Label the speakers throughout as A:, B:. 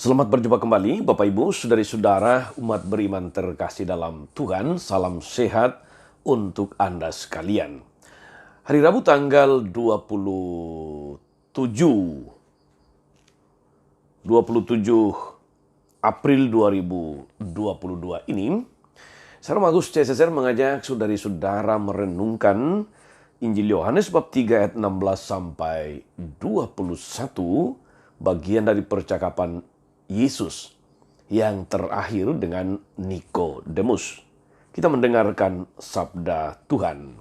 A: Selamat berjumpa kembali Bapak Ibu, saudari-saudara, umat beriman terkasih dalam Tuhan. Salam sehat untuk Anda sekalian. Hari Rabu tanggal 27 April 2022 ini, saya Romagus CSSR mengajak saudari-saudara merenungkan Injil Yohanes bab 3 ayat 16 sampai 21, bagian dari percakapan Yesus yang terakhir dengan Nikodemus. Kita mendengarkan sabda Tuhan.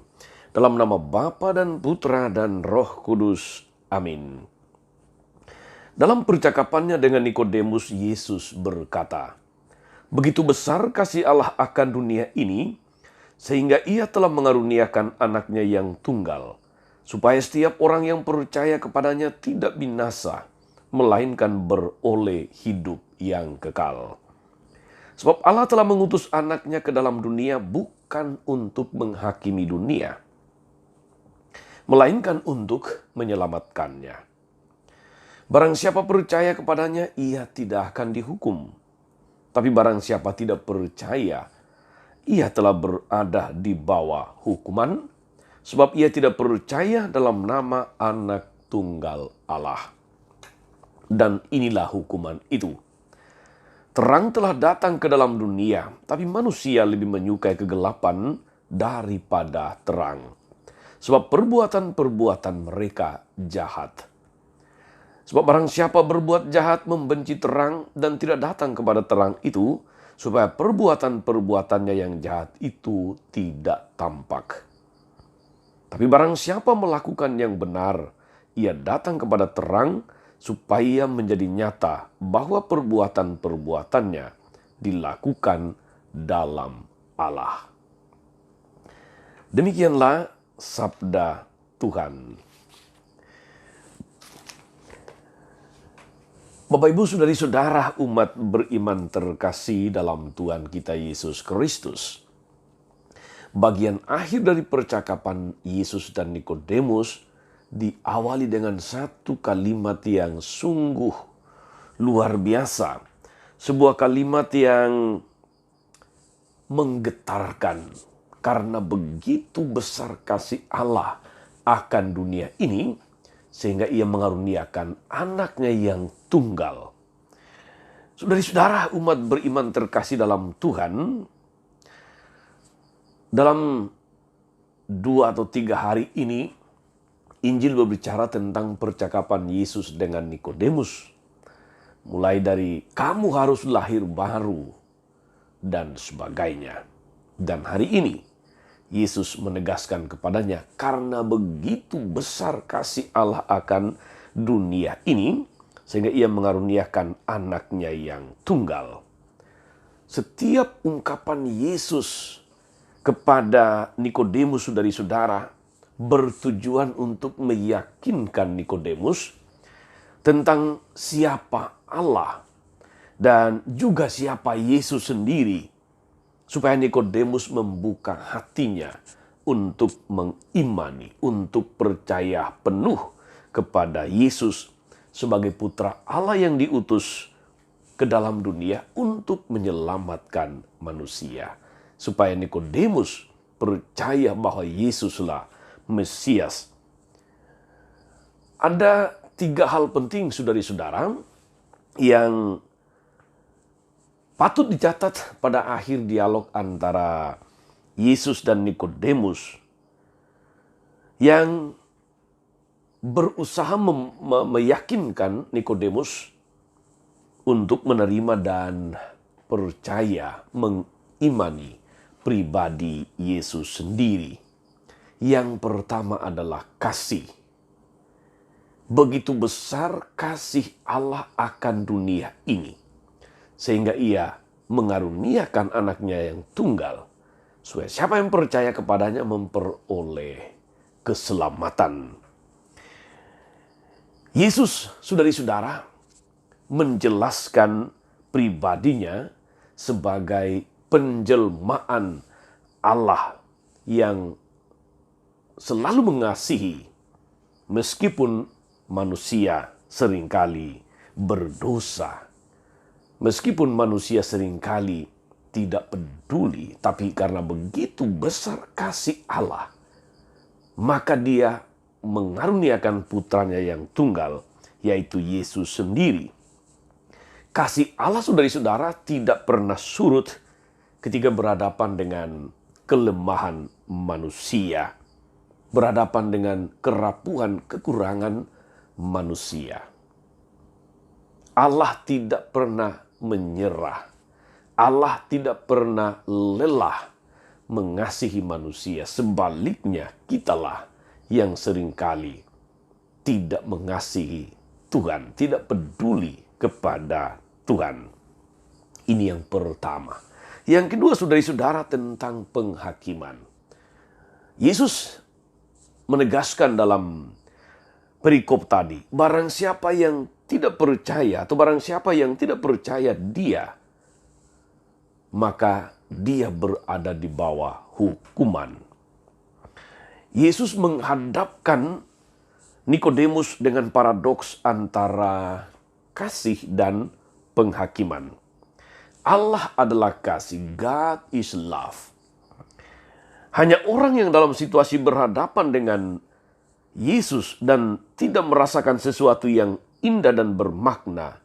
A: Dalam nama Bapa dan Putra dan Roh Kudus. Amin. Dalam percakapannya dengan Nikodemus, Yesus berkata, "Begitu besar kasih Allah akan dunia ini, sehingga ia telah mengaruniakan anaknya yang tunggal, supaya setiap orang yang percaya kepadanya tidak binasa, melainkan beroleh hidup yang kekal. Sebab Allah telah mengutus anaknya ke dalam dunia bukan untuk menghakimi dunia, melainkan untuk menyelamatkannya. Barang siapa percaya kepadanya, ia tidak akan dihukum. Tapi barang siapa tidak percaya, ia telah berada di bawah hukuman, sebab ia tidak percaya dalam nama Anak Tunggal Allah. Dan inilah hukuman itu. Terang telah datang ke dalam dunia, tapi manusia lebih menyukai kegelapan daripada terang. Sebab perbuatan-perbuatan mereka jahat. Sebab barang siapa berbuat jahat membenci terang dan tidak datang kepada terang itu, supaya perbuatan-perbuatannya yang jahat itu tidak tampak. Tapi barang siapa melakukan yang benar, ia datang kepada terang, supaya menjadi nyata bahwa perbuatan-perbuatannya dilakukan dalam Allah." Demikianlah sabda Tuhan. Bapak Ibu saudari-saudara umat beriman terkasih dalam Tuhan kita Yesus Kristus. Bagian akhir dari percakapan Yesus dan Nikodemus diawali dengan satu kalimat yang sungguh luar biasa. Sebuah kalimat yang menggetarkan karena begitu besar kasih Allah akan dunia ini sehingga ia mengaruniakan anaknya yang tunggal. Saudari-saudara umat beriman terkasih dalam Tuhan, dalam 2 atau 3 hari ini Injil berbicara tentang percakapan Yesus dengan Nikodemus. Mulai dari kamu harus lahir baru dan sebagainya. Dan hari ini Yesus menegaskan kepadanya karena begitu besar kasih Allah akan dunia ini sehingga ia mengaruniakan anaknya yang tunggal. Setiap ungkapan Yesus kepada Nikodemus saudari-saudara bertujuan untuk meyakinkan Nikodemus tentang siapa Allah dan juga siapa Yesus sendiri, supaya Nikodemus membuka hatinya untuk mengimani, untuk percaya penuh kepada Yesus sebagai putra Allah yang diutus ke dalam dunia untuk menyelamatkan manusia, supaya Nikodemus percaya bahwa Yesuslah Mesias. Ada 3 hal penting saudari-saudara yang patut dicatat pada akhir dialog antara Yesus dan Nikodemus yang berusaha meyakinkan Nikodemus untuk menerima dan percaya, mengimani pribadi Yesus sendiri. Yang pertama adalah kasih. Begitu besar kasih Allah akan dunia ini, sehingga ia mengaruniakan anaknya yang tunggal, supaya siapa yang percaya kepadanya memperoleh keselamatan. Yesus, saudari-saudara, menjelaskan pribadinya sebagai penjelmaan Allah yang selalu mengasihi meskipun manusia seringkali berdosa. Meskipun manusia seringkali tidak peduli, tapi karena begitu besar kasih Allah, maka Dia mengaruniakan putranya yang tunggal, yaitu Yesus sendiri. Kasih Allah, saudara-saudara, tidak pernah surut ketika berhadapan dengan kelemahan manusia, berhadapan dengan kerapuhan, kekurangan manusia. Allah tidak pernah menyerah. Allah tidak pernah lelah mengasihi manusia. Sebaliknya, kitalah yang seringkali tidak mengasihi Tuhan, tidak peduli kepada Tuhan. Ini yang pertama. Yang kedua, saudara-saudara, tentang penghakiman. Yesus menegaskan dalam perikop tadi, barang siapa yang tidak percaya atau barang siapa yang tidak percaya Dia, maka dia berada di bawah hukuman. Yesus menghadapkan Nikodemus dengan paradoks antara kasih dan penghakiman. Allah adalah kasih, God is love. Hanya orang yang dalam situasi berhadapan dengan Yesus dan tidak merasakan sesuatu yang indah dan bermakna,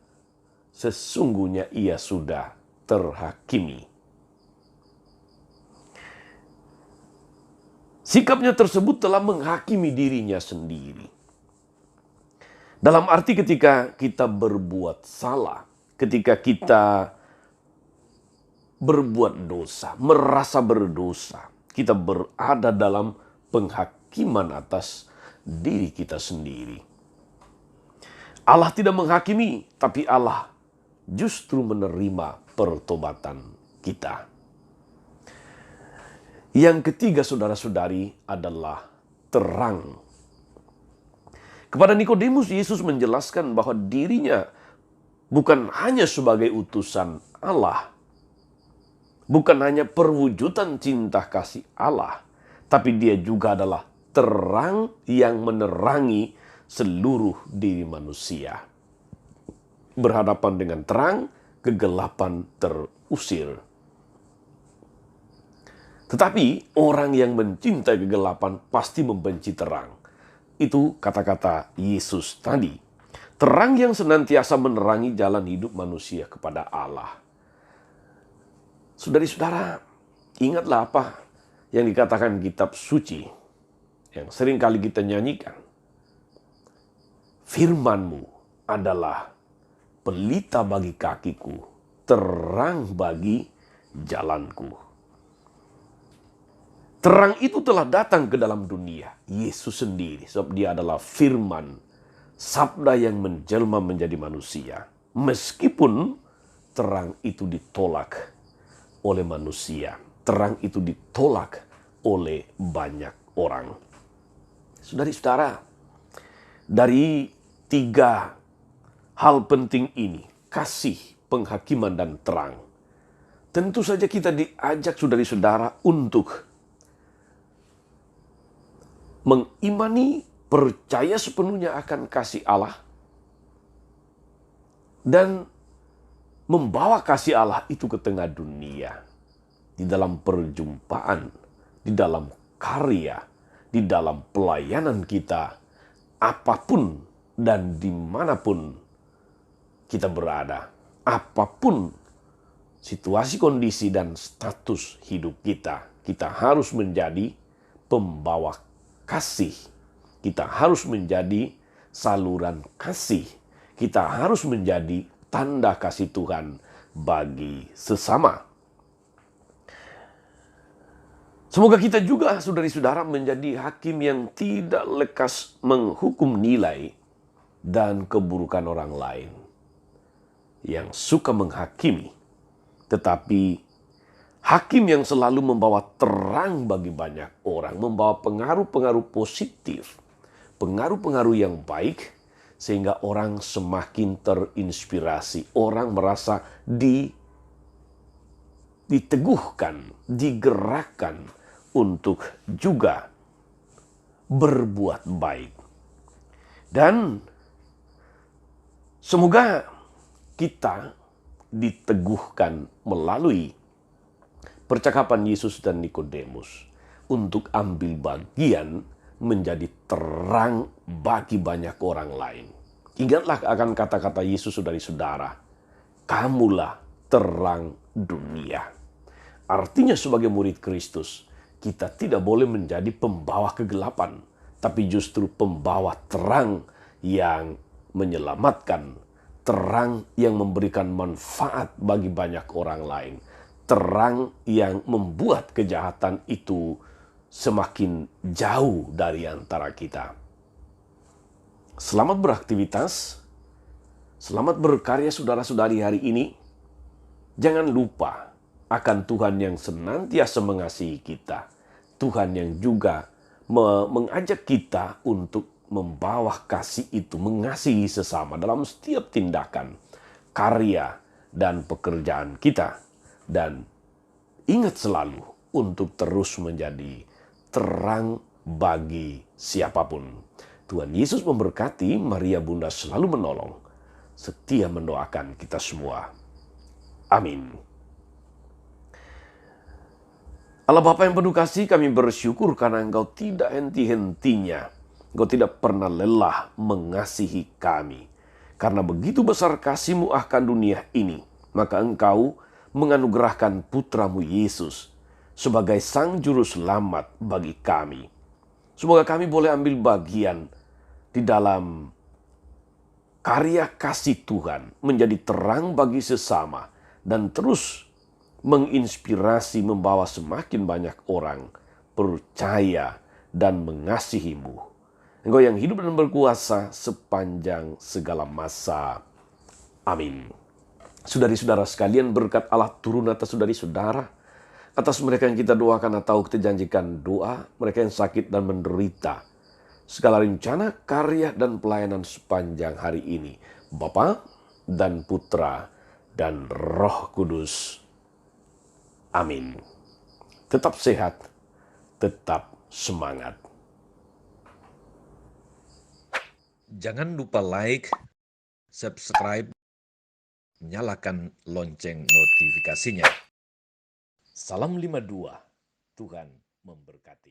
A: sesungguhnya ia sudah terhakimi. Sikapnya tersebut telah menghakimi dirinya sendiri. Dalam arti ketika kita berbuat salah, ketika kita berbuat dosa, merasa berdosa, kita berada dalam penghakiman atas diri kita sendiri. Allah tidak menghakimi, tapi Allah justru menerima pertobatan kita. Yang ketiga, saudara-saudari, adalah terang. Kepada Nikodemus, Yesus menjelaskan bahwa dirinya bukan hanya sebagai utusan Allah, bukan hanya perwujudan cinta kasih Allah, tapi dia juga adalah terang yang menerangi seluruh diri manusia. Berhadapan dengan terang, kegelapan terusir. Tetapi orang yang mencintai kegelapan pasti membenci terang. Itu kata-kata Yesus tadi. Terang yang senantiasa menerangi jalan hidup manusia kepada Allah. Saudara-saudara, ingatlah apa yang dikatakan kitab suci yang sering kali kita nyanyikan. Firman-Mu adalah pelita bagi kakiku, terang bagi jalanku. Terang itu telah datang ke dalam dunia, Yesus sendiri, sebab Dia adalah firman, sabda yang menjelma menjadi manusia. Meskipun terang itu ditolak oleh manusia, terang itu ditolak oleh banyak orang. Saudara-saudara, dari tiga hal penting ini, kasih, penghakiman, dan terang, tentu saja kita diajak saudara-saudara untuk mengimani, percaya sepenuhnya akan kasih Allah, dan membawa kasih Allah itu ke tengah dunia, di dalam perjumpaan, di dalam karya, di dalam pelayanan kita, apapun dan dimanapun kita berada, apapun situasi, kondisi, dan status hidup kita, kita harus menjadi pembawa kasih. Kita harus menjadi saluran kasih. Kita harus menjadi tanda kasih Tuhan bagi sesama. Semoga kita juga, saudari-saudara, menjadi hakim yang tidak lekas menghukum nilai dan keburukan orang lain. Yang suka menghakimi, tetapi hakim yang selalu membawa terang bagi banyak orang, membawa pengaruh-pengaruh positif, pengaruh-pengaruh yang baik, sehingga orang semakin terinspirasi. Orang merasa diteguhkan, digerakkan untuk juga berbuat baik. Dan semoga kita diteguhkan melalui percakapan Yesus dan Nikodemus untuk ambil bagian menjadi terang bagi banyak orang lain. Ingatlah akan kata-kata Yesus, saudara-saudara, kamulah terang dunia. Artinya sebagai murid Kristus, kita tidak boleh menjadi pembawa kegelapan, tapi justru pembawa terang yang menyelamatkan, terang yang memberikan manfaat bagi banyak orang lain, terang yang membuat kejahatan itu semakin jauh dari antara kita. Selamat beraktivitas, selamat berkarya saudara-saudari hari ini. Jangan lupa akan Tuhan yang senantiasa mengasihi kita. Tuhan yang juga mengajak kita untuk membawa kasih itu, mengasihi sesama dalam setiap tindakan, karya, dan pekerjaan kita. Dan ingat selalu untuk terus menjadi terang bagi siapapun. Tuhan Yesus memberkati. Maria Bunda selalu menolong, setia mendoakan kita semua. Amin. Allah Bapa yang penuh kasih, kami bersyukur karena Engkau tidak henti-hentinya. Engkau tidak pernah lelah mengasihi kami. Karena begitu besar kasih-Mu akan dunia ini, maka Engkau menganugerahkan putra-Mu Yesus sebagai Sang Juru Selamat bagi kami. Semoga kami boleh ambil bagian di dalam karya kasih Tuhan, menjadi terang bagi sesama, dan terus menginspirasi, membawa semakin banyak orang percaya dan mengasihi-Mu. Engkau yang hidup dan berkuasa sepanjang segala masa. Amin. Saudari-saudara sekalian, berkat Allah turun atas saudari-saudara, atas mereka yang kita doakan atau kita janjikan doa, mereka yang sakit dan menderita, segala rencana, karya, dan pelayanan sepanjang hari ini, Bapa dan Putra dan Roh Kudus. Amin. Tetap sehat, tetap semangat.
B: Jangan lupa like, subscribe, nyalakan lonceng notifikasinya.
A: Salam 52. Tuhan memberkati.